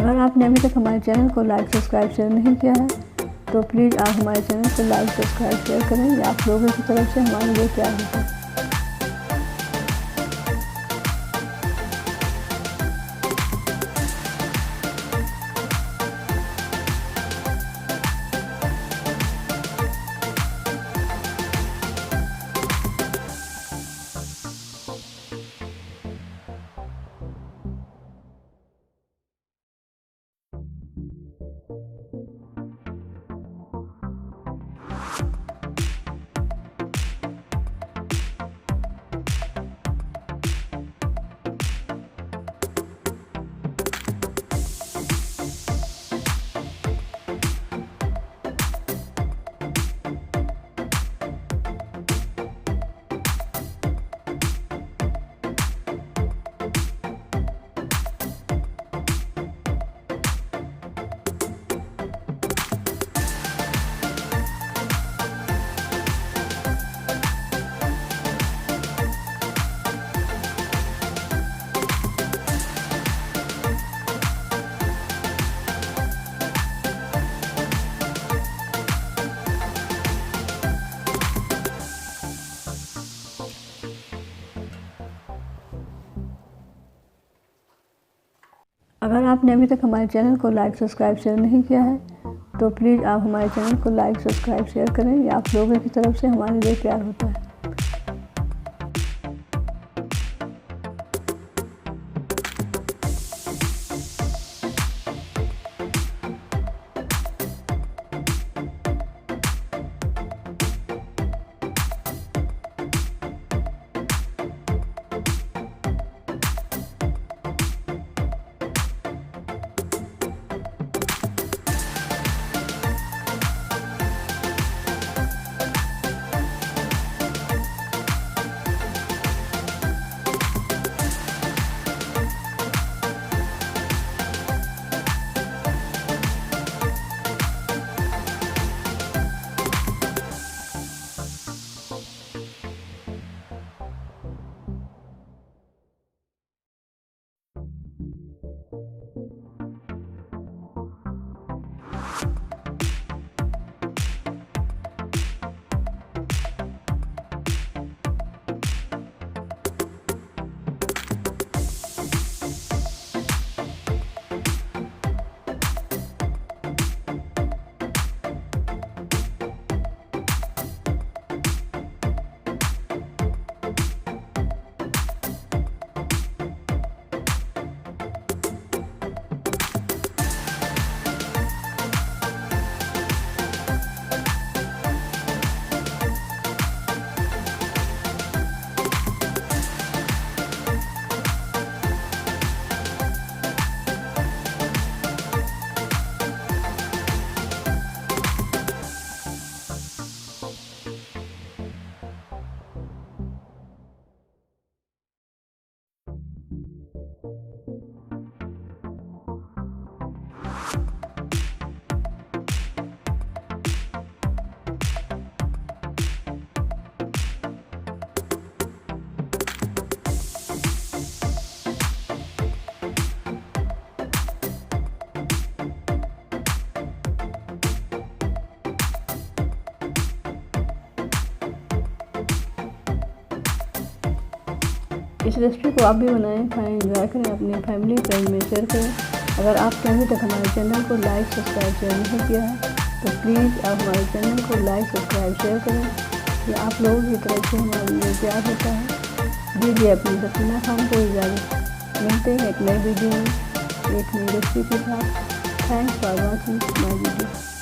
अगर आपने अभी तक हमारे चैनल को लाइक सब्सक्राइब शेयर नहीं किया है तो प्लीज़ आप हमारे चैनल को लाइक सब्सक्राइब शेयर करें। या आप लोगों की तरफ से हमारे लिए क्या होता है। अगर आपने अभी तक हमारे चैनल को लाइक सब्सक्राइब शेयर नहीं किया है तो प्लीज़ आप हमारे चैनल को लाइक सब्सक्राइब शेयर करें। या आप लोगों की तरफ से हमारे लिए प्यार होता है। इस रेसिपी को आप भी बनाएं, खाएं, एंजॉय करें, अपनी फैमिली फ्रेंड में शेयर करें। अगर आपने अभी तक हमारे चैनल को लाइक सब्सक्राइब शेयर नहीं किया है तो प्लीज़ आप हमारे चैनल को लाइक सब्सक्राइब शेयर करें। ये आप लोगों की तरफ से हमारे लिए प्यार होता है। दीजिए अपनी मखना खान को इजाज़त। मिलते हैं एक नई वीडियो में एक नई रेसिपी के साथ। Thanks for watching my video.